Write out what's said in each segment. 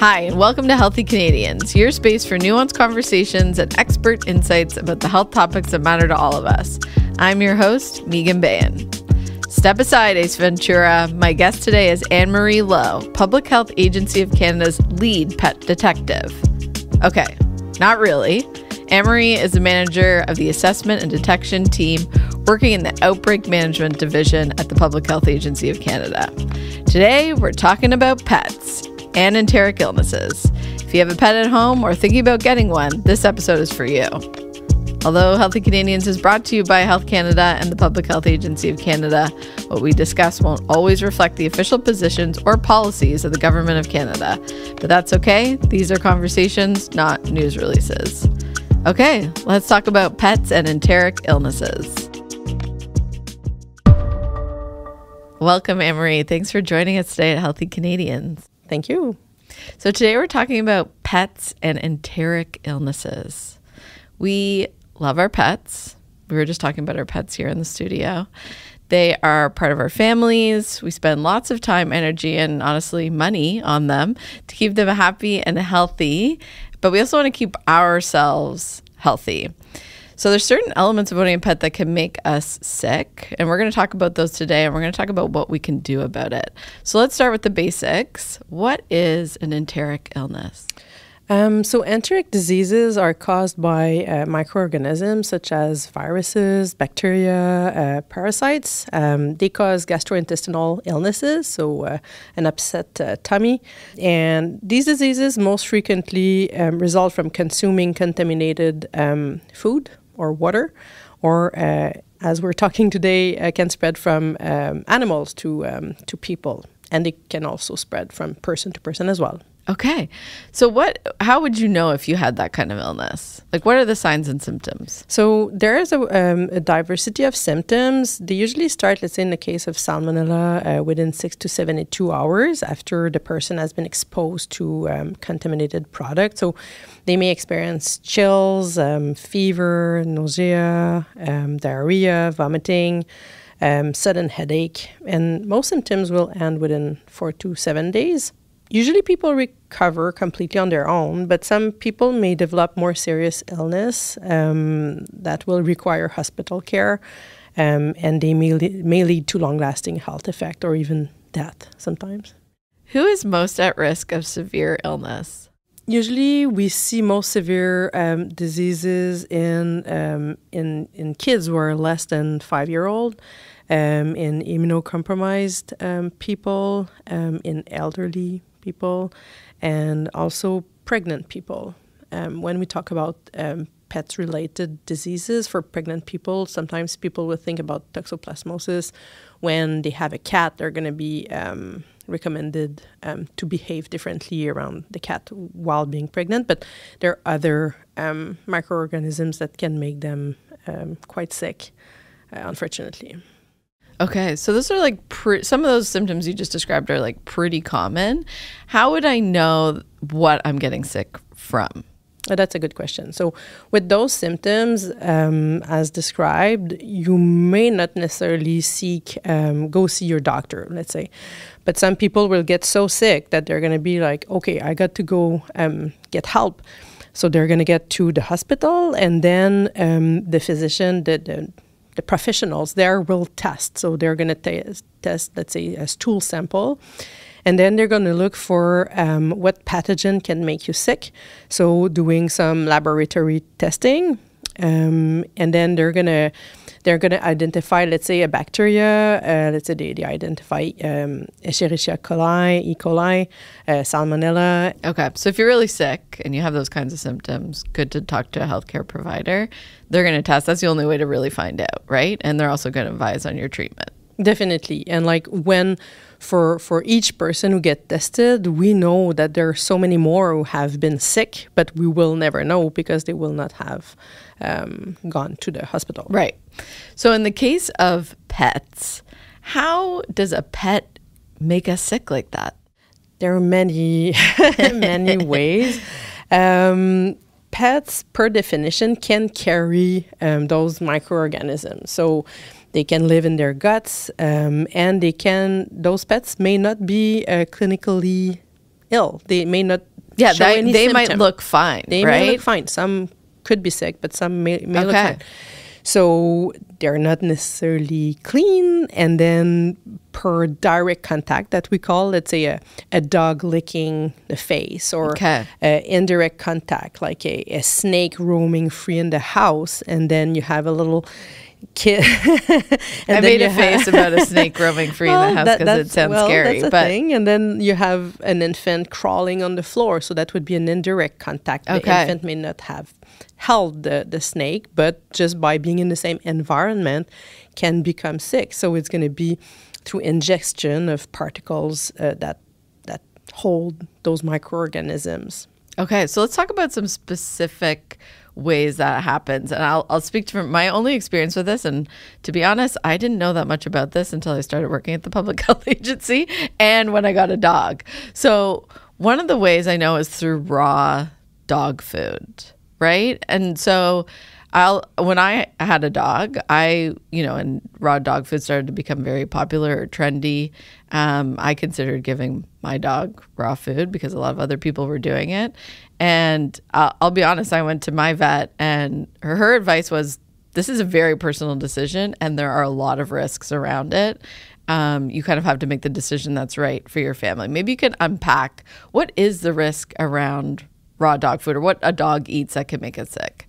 Hi, and welcome to Healthy Canadians, your space for nuanced conversations and expert insights about the health topics that matter to all of us. I'm your host, Megan Bayan. Step aside, Ace Ventura. My guest today is Anne-Marie Lowe, Public Health Agency of Canada's lead pet detective. Okay, not really. Anne-Marie is the manager of the assessment and detection team working in the Outbreak Management Division at the Public Health Agency of Canada. Today, we're talking about pets and enteric illnesses. If you have a pet at home or thinking about getting one, this episode is for you. Although Healthy Canadians is brought to you by Health Canada and the Public Health Agency of Canada, what we discuss won't always reflect the official positions or policies of the Government of Canada. But that's okay. These are conversations, not news releases. Okay, let's talk about pets and enteric illnesses. Welcome, Anne-Marie. Thanks for joining us today at Healthy Canadians. Thank you. So today we're talking about pets and enteric illnesses. We love our pets. We were just talking about our pets here in the studio. They are part of our families. We spend lots of time, energy, and honestly money on them to keep them happy and healthy. But we also want to keep ourselves healthy. So there's certain elements of owning a pet that can make us sick, and we're going to talk about those today, and we're going to talk about what we can do about it. So let's start with the basics. What is an enteric illness? So enteric diseases are caused by microorganisms such as viruses, bacteria, parasites. They cause gastrointestinal illnesses, so an upset tummy. And these diseases most frequently result from consuming contaminated food or water, or as we're talking today, can spread from animals to people. And they can also spread from person to person as well. Okay. So how would you know if you had that kind of illness? Like, what are the signs and symptoms? So there is a diversity of symptoms. They usually start, let's say in the case of salmonella, within 6 to 72 hours after the person has been exposed to contaminated product. So they may experience chills, fever, nausea, diarrhea, vomiting, sudden headache, and most symptoms will end within 4 to 7 days. Usually people recover completely on their own, but some people may develop more serious illness that will require hospital care, and they may lead to long-lasting health effect or even death sometimes. Who is most at risk of severe illness? Usually we see most severe diseases in kids who are less than 5-year-old, in immunocompromised people, in elderly people, and also pregnant people. When we talk about pets-related diseases for pregnant people, sometimes people will think about toxoplasmosis. When they have a cat, they're going to be recommended to behave differently around the cat while being pregnant. But there are other microorganisms that can make them quite sick, unfortunately. Okay, so those are like some of those symptoms you just described are like pretty common. How would I know what I'm getting sick from? That's a good question. So with those symptoms, as described, you may not necessarily go see your doctor, let's say. But some people will get so sick that they're going to be like, okay, I got to go get help. So they're going to get to the hospital, and then the physician, the professionals there will test. So they're going to test, let's say, a stool sample. And then they're going to look for what pathogen can make you sick. So doing some laboratory testing. And then they're going to identify, let's say, a bacteria. Let's say they identify Escherichia coli, E. coli, salmonella. Okay, so if you're really sick and you have those kinds of symptoms, good to talk to a healthcare provider. They're going to test. That's the only way to really find out, right? And they're also going to advise on your treatment. Definitely. And like when for each person who get tested, we know that there are so many more who have been sick, but we will never know because they will not have gone to the hospital. Right. So in the case of pets, how does a pet make us sick like that? There are many, many ways. Pets, per definition, can carry those microorganisms. So they can live in their guts, and those pets may not be clinically ill. They may not Yeah, show any they might symptom. look fine, They right? may look fine. Some could be sick, but some may look Okay. fine. So they're not necessarily clean. And then per direct contact that we call, let's say a dog licking the face, or Okay. indirect contact, like a snake roaming free in the house, and then you have a little kid. I made a face about a snake roaming free in the house because it sounds scary. That's a But thing. And then you have an infant crawling on the floor, so that would be an indirect contact. The Okay. infant may not have held the snake, but just by being in the same environment can become sick. So it's going to be through ingestion of particles that hold those microorganisms. okay, so let's talk about some specific ways that happens. And I'll speak to my only experience with this. And to be honest, I didn't know that much about this until I started working at the public health agency and when I got a dog. So one of the ways I know is through raw dog food, right? And so when I had a dog, and raw dog food started to become very popular or trendy. I considered giving my dog raw food because a lot of other people were doing it. And I'll be honest, I went to my vet and her advice was, this is a very personal decision and there are a lot of risks around it. You kind of have to make the decision that's right for your family. Maybe you can unpack what is the risk around raw dog food or what a dog eats that can make it sick.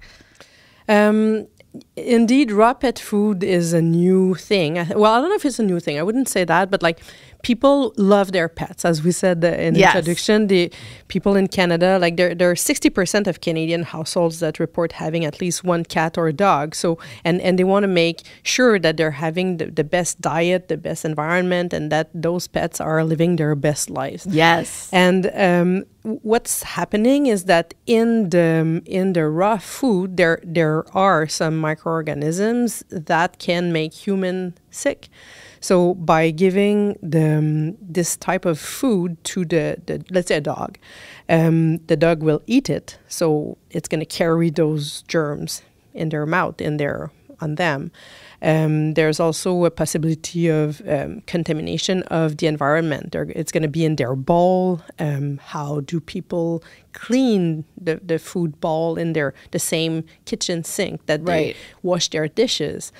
Indeed, raw pet food is a new thing. Well, I don't know if it's a new thing. I wouldn't say that, but like people love their pets, as we said in the Yes. introduction. The people in Canada, like there are 60% of Canadian households that report having at least one cat or a dog. So and they want to make sure that they're having the best diet, the best environment, and that those pets are living their best lives. Yes. And what's happening is that in the raw food there are some microorganisms that can make human sick. So by giving this type of food to the let's say a dog, the dog will eat it. So it's going to carry those germs in their mouth, on them. There's also a possibility of contamination of the environment. It's going to be in their bowl. How do people clean the food bowl in the same kitchen sink that they Right. wash their dishes?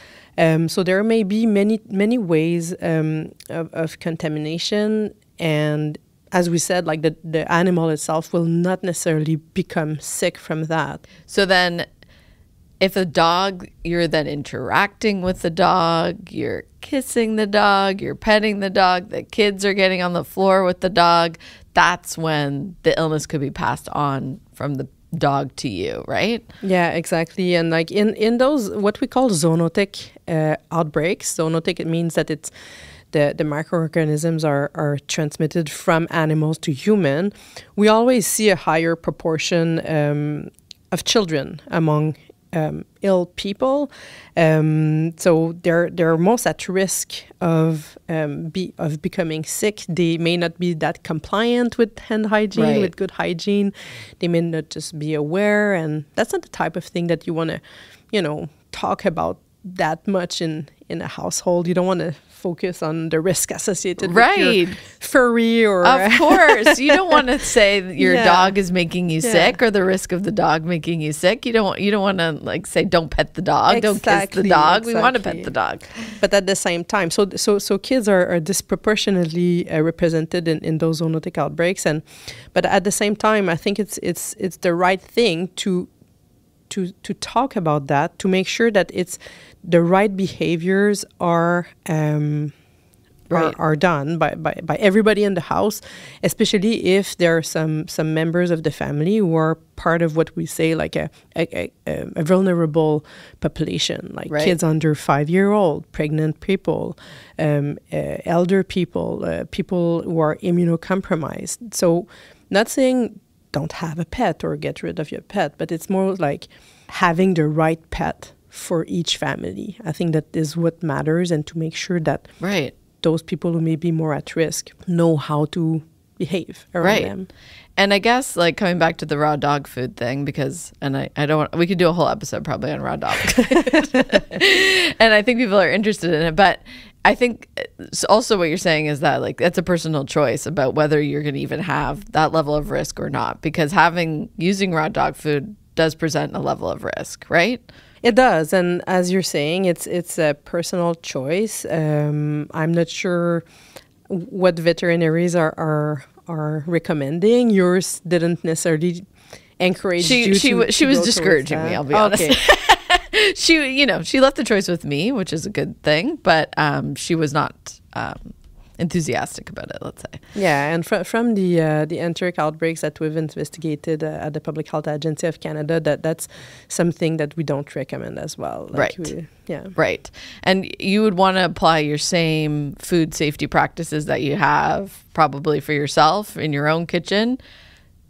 So there may be many ways of contamination, and as we said, like the animal itself will not necessarily become sick from that. So then if a dog, you're then interacting with the dog, you're kissing the dog, you're petting the dog, the kids are getting on the floor with the dog, that's when the illness could be passed on from the dog to you, right? Yeah, exactly. And like in those what we call zoonotic outbreaks, zoonotic, it means that it's the microorganisms are transmitted from animals to human. We always see a higher proportion of children among ill people, so they're most at risk of becoming sick. They may not be that compliant with hand hygiene, Right. with good hygiene. They may not just be aware, and that's not the type of thing that you want to, talk about that much in a household. You don't want to focus on the risk associated with Right. your furry or Of course. You don't want to say that your Yeah. dog is making you Yeah. sick or the risk of the dog making you sick. You don't want to like say don't pet the dog, don't kiss the dog. We want to pet Exactly. the dog. But at the same time, so kids are disproportionately represented in those zoonotic outbreaks, but at the same time, I think it's the right thing to talk about that, to make sure that it's the right behaviors are Right. are done by everybody in the house, especially if there are some members of the family who are part of what we say like a vulnerable population, like Right. kids under 5-year-old, pregnant people, elder people, people who are immunocompromised. So not saying don't have a pet or get rid of your pet, but it's more like having the right pet for each family. I think that is what matters, and to make sure that Right. those people who may be more at risk know how to behave around Right. them. And I guess like coming back to the raw dog food thing, because, and I don't want, we could do a whole episode probably on raw dog. And I think people are interested in it, but I think also what you're saying is that like that's a personal choice about whether you're going to even have that level of risk or not, because using raw dog food does present a level of risk, right? It does, and as you're saying, it's a personal choice. I'm not sure what veterinaries are recommending. Yours didn't necessarily encourage you. She was discouraging me. I'll be honest. She left the choice with me, which is a good thing, but she was not enthusiastic about it, let's say. Yeah, and from the enteric outbreaks that we've investigated at the Public Health Agency of Canada, that's something that we don't recommend as well. Right. Right. And you would want to apply your same food safety practices that you have probably for yourself in your own kitchen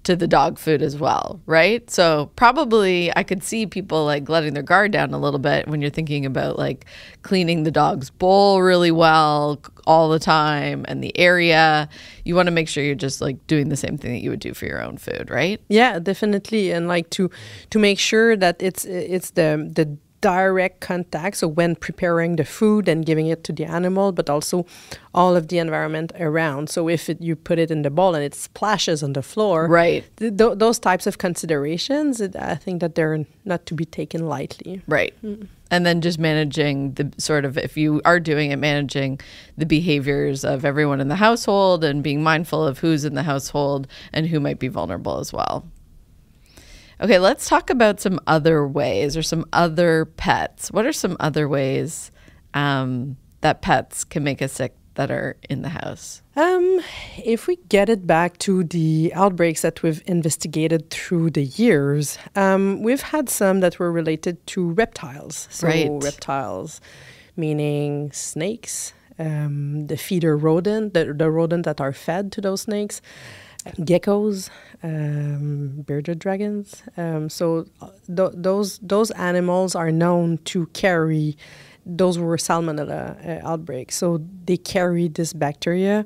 to the dog food as well, right? So probably I could see people like letting their guard down a little bit when you're thinking about like cleaning the dog's bowl really well all the time and the area. You want to make sure you're just like doing the same thing that you would do for your own food, right? Yeah, definitely. And like to make sure that it's the direct contact, so when preparing the food and giving it to the animal, but also all of the environment around. So if you put it in the bowl and it splashes on the floor, right? Those types of considerations, I think that they're not to be taken lightly. Right. And then just managing the sort of, if you are doing it, managing the behaviors of everyone in the household and being mindful of who's in the household and who might be vulnerable as well. Okay, let's talk about some other ways or some other pets. What are some other ways that pets can make us sick that are in the house? If we get it back to the outbreaks that we've investigated through the years, we've had some that were related to reptiles. So reptiles, meaning snakes, the feeder rodent, the rodent that are fed to those snakes, geckos, bearded dragons. So those animals are known to carry, those were salmonella outbreaks. So they carry this bacteria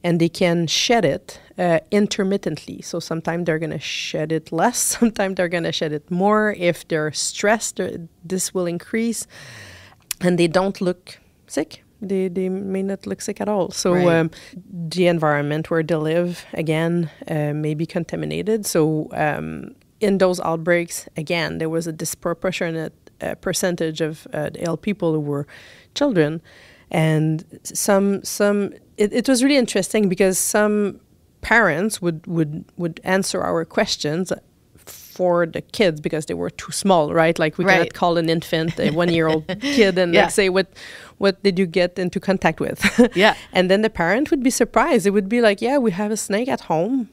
and they can shed it intermittently. So sometimes they're going to shed it less, sometimes they're going to shed it more. If they're stressed, this will increase, and they don't look sick. They may not look sick at all. So the environment where they live, again, may be contaminated. So in those outbreaks, again, there was a disproportionate percentage of the ill people who were children. And it was really interesting because some parents would answer our questions for the kids because they were too small, right? Like we cannot call an infant a 1-year-old kid and like say, what did you get into contact with? Yeah. And then the parent would be surprised. It would be like, yeah, we have a snake at home,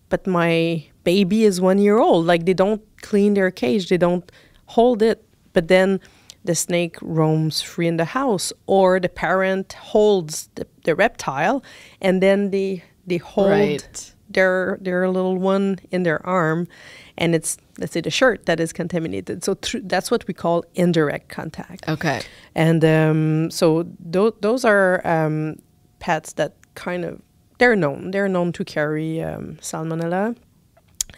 but my baby is 1 year old. Like they don't clean their cage. They don't hold it. But then the snake roams free in the house, or the parent holds the reptile and then they hold their little one in their arm, and it's, let's say, the shirt that is contaminated. So that's what we call indirect contact. Okay. And so those are pets that kind of, they're known to carry salmonella.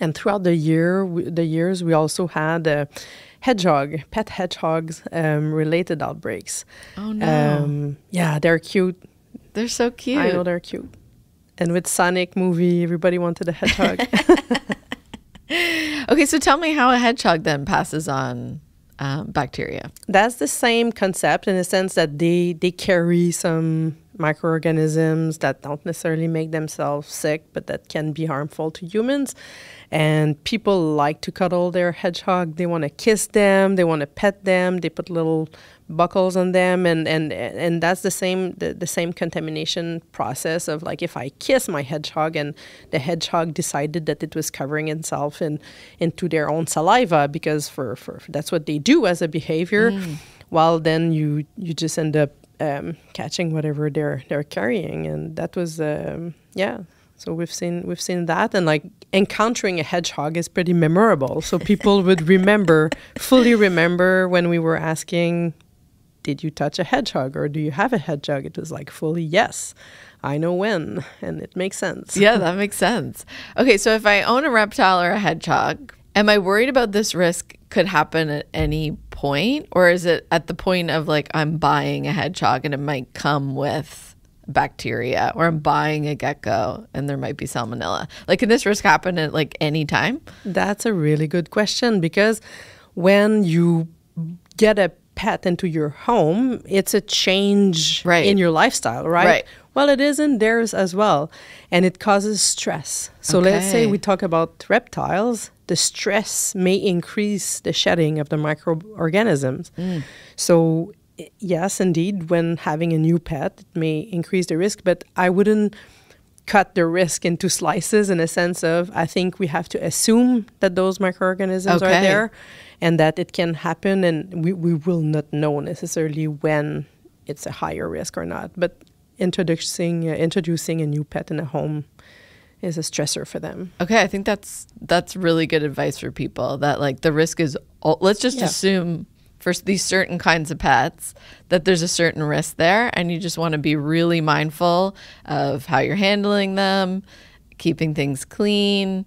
And throughout the years, we also had pet hedgehogs related outbreaks. Oh no! Yeah, they're cute. They're so cute. I know they're cute. And with Sonic movie, everybody wanted a hedgehog. Okay, so tell me how a hedgehog then passes on bacteria. That's the same concept in the sense that they carry some microorganisms that don't necessarily make themselves sick, but that can be harmful to humans. And people like to cuddle their hedgehog. They want to kiss them. They want to pet them. They put little buckles on them, and that's the same contamination process of like if I kiss my hedgehog and the hedgehog decided that it was covering itself into their own saliva because for that's what they do as a behavior. Well, then you just end up catching whatever they're carrying, and that was So we've seen that, and like encountering a hedgehog is pretty memorable. So people would fully remember when we were asking, did you touch a hedgehog or do you have a hedgehog? It was like fully yes. I know when, and it makes sense. Yeah, that makes sense. Okay, so if I own a reptile or a hedgehog, am I worried about this risk could happen at any point, or is it at the point of like I'm buying a hedgehog and it might come with bacteria, or I'm buying a gecko and there might be salmonella? Like, can this risk happen at like any time? That's a really good question, because when you get a pet into your home, it's a change in your lifestyle, right? Well, it is in theirs as well, and it causes stress. So let's say we talk about reptiles, the stress may increase the shedding of the microorganisms. So yes, indeed, when having a new pet, it may increase the risk, but I wouldn't cut the risk into slices in a sense of, I think we have to assume that those microorganisms are there and that it can happen, and we will not know necessarily when it's a higher risk or not. But introducing a new pet in a home is a stressor for them. Okay, I think that's really good advice for people, that like the risk is, let's just assume for these certain kinds of pets that there's a certain risk there, and you just want to be really mindful of how you're handling them, keeping things clean,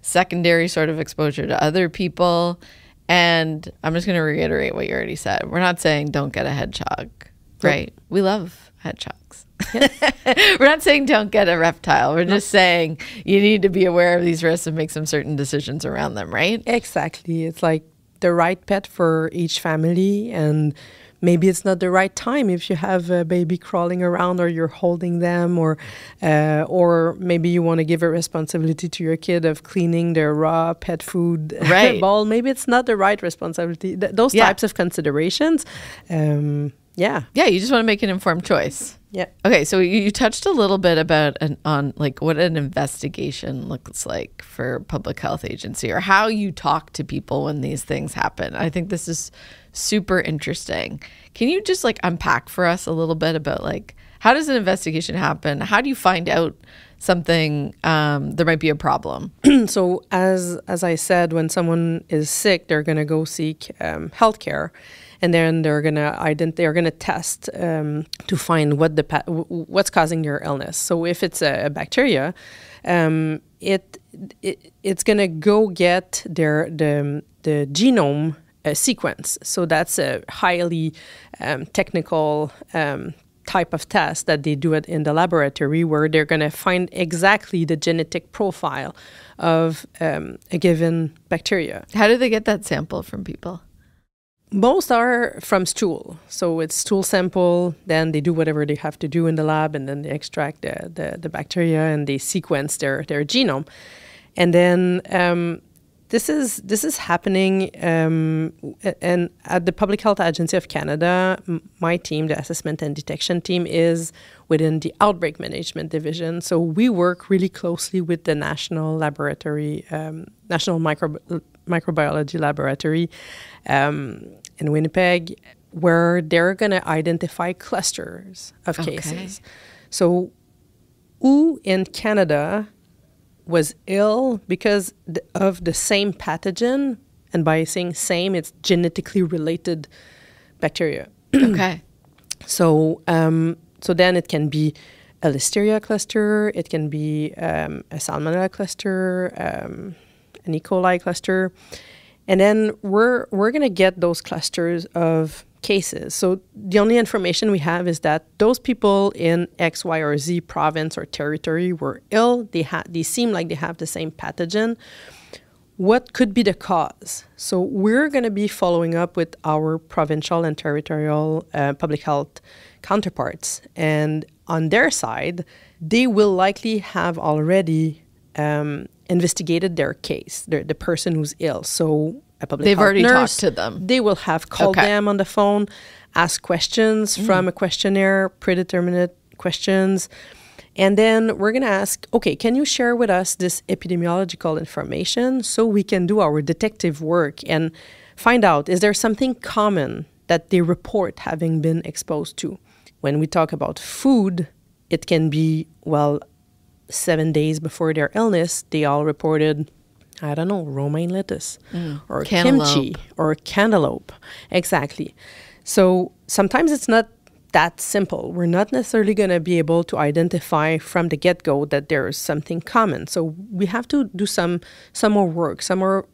secondary sort of exposure to other people. And I'm just going to reiterate what you already said. We're not saying don't get a hedgehog, right? We love hedgehogs. We're not saying don't get a reptile. We're just saying you need to be aware of these risks and make some certain decisions around them, right? Exactly. It's like the right pet for each family, and maybe it's not the right time if you have a baby crawling around or you're holding them, or maybe you want to give a responsibility to your kid of cleaning their raw pet food bowl. Maybe it's not the right responsibility. Those types of considerations. You just want to make an informed choice. Yeah. Okay, so you touched a little bit about on like what an investigation looks like for public health agency, or how you talk to people when these things happen. I think this is super interesting. Can you just like unpack for us a little bit about like, how does an investigation happen? How do you find out something, there might be a problem? So as I said, when someone is sick, they're going to go seek healthcare. And then they're gonna test to find what's causing their illness. So if it's a bacteria, it's gonna go get the genome sequence. So that's a highly technical type of test that they do it in the laboratory, where they're gonna find exactly the genetic profile of a given bacteria. How do they get that sample from people? Most are from stool. So it's stool sample, then they do whatever they have to do in the lab, and then they extract the bacteria and they sequence their genome. And then this is happening and at the Public Health Agency of Canada, my team, the assessment and detection team, is within the outbreak management division. So we work really closely with the national laboratory, National Microbiology Laboratory in Winnipeg, where they're going to identify clusters of cases. So who in Canada was ill because of the same pathogen, and by saying same, it's genetically related bacteria. So then it can be a Listeria cluster, it can be a Salmonella cluster, an E. coli cluster, and then we're going to get those clusters of cases. So the only information we have is that those people in X, Y, or Z province or territory were ill. They seem like they have the same pathogen. What could be the cause? So we're going to be following up with our provincial and territorial public health counterparts. And on their side, they will likely have already investigated their case, the person who's ill. So a public They've health already nurse, talked to them. They will have called them on the phone, asked questions from a questionnaire, predetermined questions. And then we're going to ask, okay, can you share with us this epidemiological information so we can do our detective work and find out, is there something common that they report having been exposed to? When we talk about food, it can be, 7 days before their illness, they all reported, I don't know, romaine lettuce or kimchi or cantaloupe. Exactly. So sometimes it's not that simple. We're not necessarily going to be able to identify from the get-go that there is something common. So we have to do some more work, some more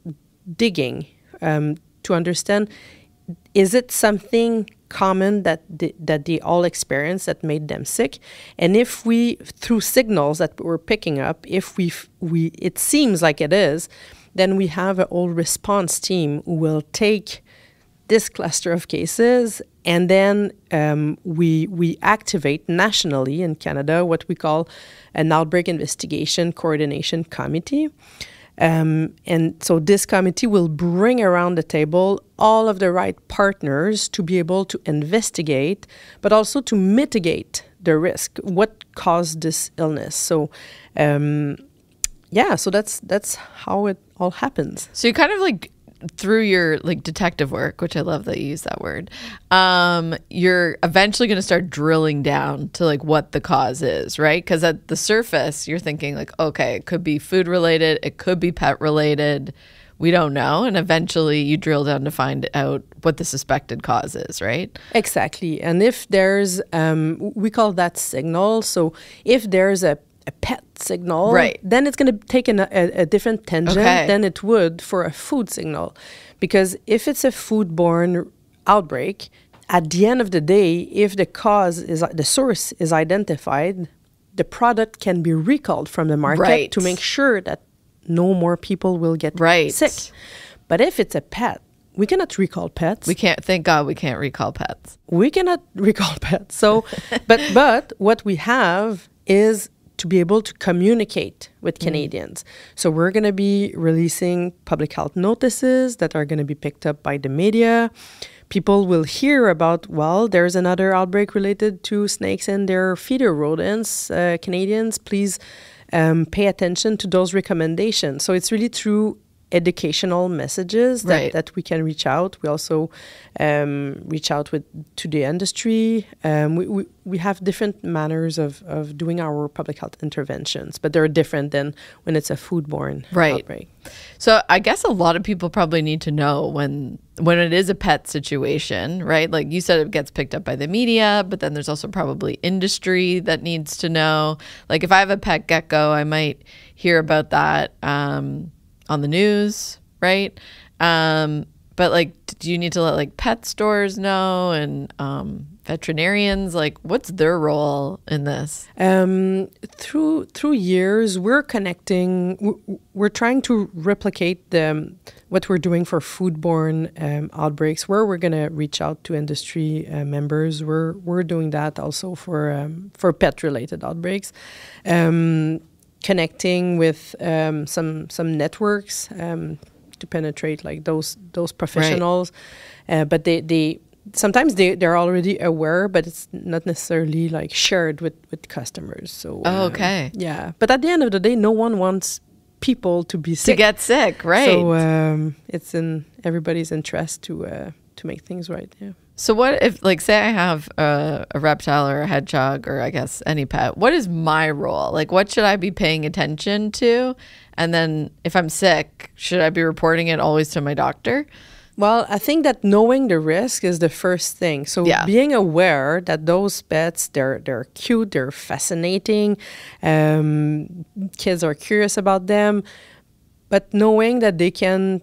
digging to understand, is it something common that they all experienced that made them sick? And if we, through signals that we're picking up, if we it seems like it is, then we have a whole response team who will take this cluster of cases, and then we activate nationally in Canada what we call an outbreak investigation coordination committee. And so this committee will bring around the table all of the right partners to be able to investigate, but also to mitigate the risk. What caused this illness? So, so that's how it all happens. So you kind of like, through your like detective work, which I love that you use that word, you're eventually going to start drilling down to like what the cause is, right? Because at the surface, you're thinking like, okay, it could be food related, it could be pet related, we don't know. And eventually you drill down to find out what the suspected cause is, right? Exactly. And if there's, we call that signal. So if there's a pet signal, right, then it's going to take a different tangent than it would for a food signal. Because if it's a foodborne outbreak, at the end of the day, if the cause is, the source is identified, the product can be recalled from the market to make sure that no more people will get sick. But if it's a pet, we cannot recall pets. We can't, thank God we can't recall pets. We cannot recall pets. So, but what we have is to be able to communicate with Canadians. So we're going to be releasing public health notices that are going to be picked up by the media. People will hear about, well, there's another outbreak related to snakes and their feeder rodents. Canadians, please pay attention to those recommendations. So it's really through educational messages that we can reach out. We also reach out to the industry. We have different manners of doing our public health interventions, but they're different than when it's a foodborne outbreak. So I guess a lot of people probably need to know when it is a pet situation, right? Like you said, it gets picked up by the media, but then there's also probably industry that needs to know. Like if I have a pet gecko, I might hear about that on the news, right? But like, do you need to let like pet stores know and veterinarians? Like, what's their role in this? Through years, we're connecting. We're trying to replicate what we're doing for foodborne outbreaks, where we're going to reach out to industry members. We're doing that also for pet-related outbreaks. Connecting with some networks to penetrate like those professionals, but they sometimes they're already aware, but it's not necessarily like shared with customers. So but at the end of the day, no one wants people to be sick, to get sick, right? So it's in everybody's interest to make things right. Yeah. So what if, like, say I have a reptile or a hedgehog or I guess any pet, what is my role? Like, what should I be paying attention to? And then if I'm sick, should I be reporting it always to my doctor? Well, I think that knowing the risk is the first thing. So being aware that those pets, they're cute, they're fascinating, kids are curious about them, but knowing that they can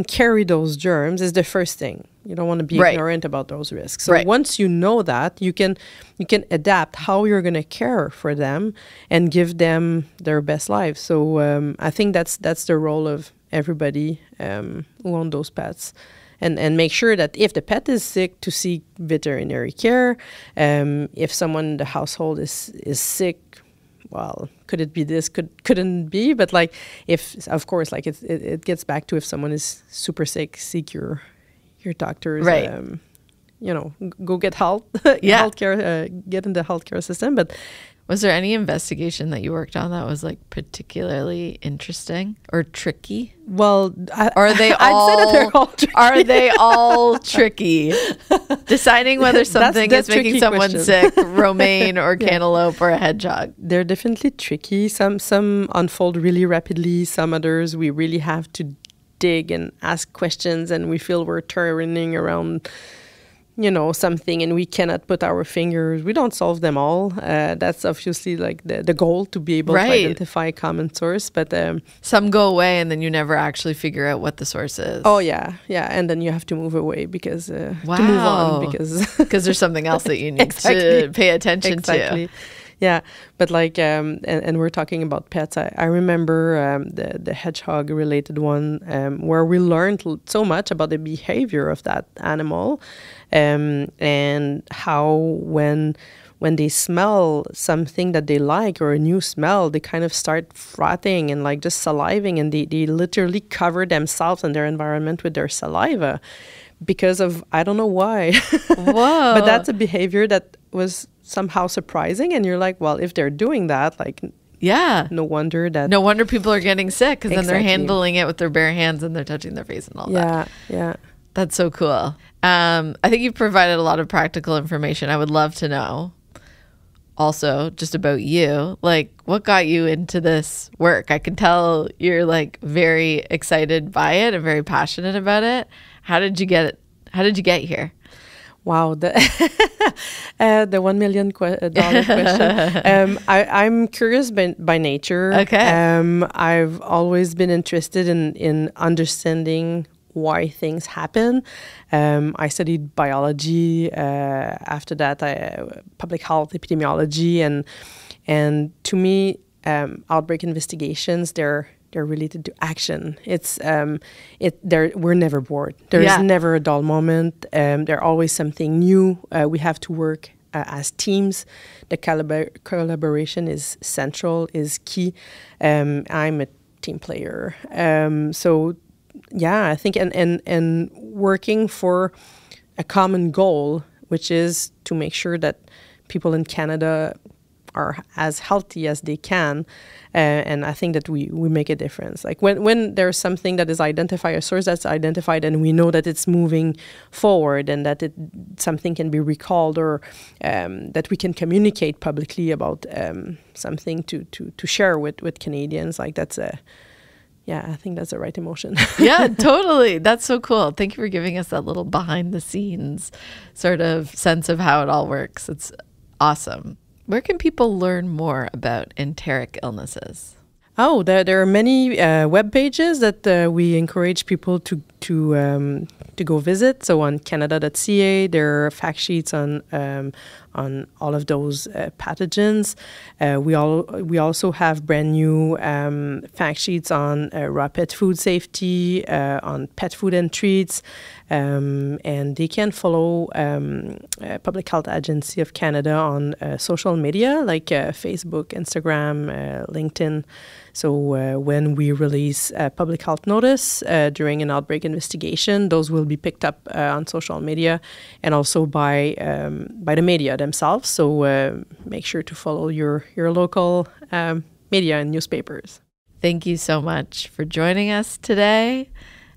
carry those germs is the first thing. You don't want to be ignorant about those risks. So once you know that, you can adapt how you're going to care for them and give them their best life. So I think that's the role of everybody who owns those pets. And make sure that if the pet is sick, to seek veterinary care. If someone in the household is sick, well, could it be this? Couldn't be. But like, if of course, like it gets back to if someone is super sick, seek your doctors. Go get help. Healthcare. Get in the healthcare system. But was there any investigation that you worked on that was like particularly interesting or tricky? Well, are they all? I'd say that they're all tricky. Are they all tricky? Deciding whether something is making someone sick, romaine or cantaloupe or a hedgehog. They're definitely tricky. Some unfold really rapidly. Some others we really have to dig and ask questions, and we feel we're turning around, something and we cannot put our fingers, we don't solve them all. That's obviously like the goal, to be able to identify a common source. But some go away and then you never actually figure out what the source is. Oh, yeah. And then you have to move away because to move on because there's something else that you need to pay attention to. Yeah, but like, and we're talking about pets. I remember the hedgehog-related one, where we learned so much about the behavior of that animal, and how when they smell something that they like or a new smell, they kind of start frothing and like just saliving, and they literally cover themselves and their environment with their saliva because of, I don't know why. Whoa. But that's a behavior that was somehow surprising, and you're like, well, if they're doing that, like, no wonder people are getting sick, because then they're handling it with their bare hands and they're touching their face and all that. Yeah. That's so cool. I think you've provided a lot of practical information. I would love to know also just about you, like, what got you into this work? I can tell you're like very excited by it and very passionate about it. How did you get here? Wow, the $1 million question. I'm curious by nature. Okay. I've always been interested in understanding why things happen. I studied biology. After that, public health, epidemiology, and to me, outbreak investigations, they're related to action. We're never bored. There is never a dull moment. There's always something new. We have to work as teams. The collaboration is central, is key. I'm a team player. So yeah, I think and working for a common goal, which is to make sure that people in Canada are as healthy as they can, and I think that we make a difference. Like when there's something that is identified, a source that's identified, and we know that it's moving forward, and that something can be recalled, or that we can communicate publicly about something to share with Canadians. Like that's I think that's the right emotion. Yeah, totally. That's so cool. Thank you for giving us that little behind the scenes sort of sense of how it all works. It's awesome. Where can people learn more about enteric illnesses? Oh, there are many web pages that we encourage people to go visit. So on Canada.ca, there are fact sheets on all of those pathogens. We also have brand new fact sheets on raw pet food safety, on pet food and treats, and they can follow Public Health Agency of Canada on social media like Facebook, Instagram, LinkedIn. So when we release a public health notice during an outbreak investigation, those will be picked up on social media and also by the media themselves. So make sure to follow your local media and newspapers. Thank you so much for joining us today.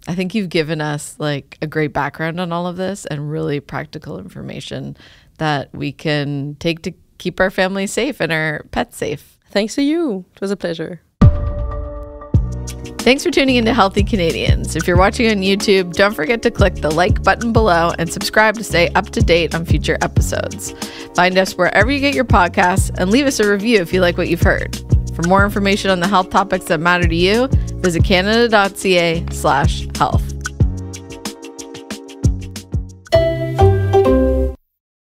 I think you've given us like a great background on all of this and really practical information that we can take to keep our family safe and our pets safe. Thanks to you. It was a pleasure. Thanks for tuning into Healthy Canadians. If you're watching on YouTube, don't forget to click the like button below and subscribe to stay up to date on future episodes. Find us wherever you get your podcasts and leave us a review if you like what you've heard. For more information on the health topics that matter to you, visit canada.ca/health.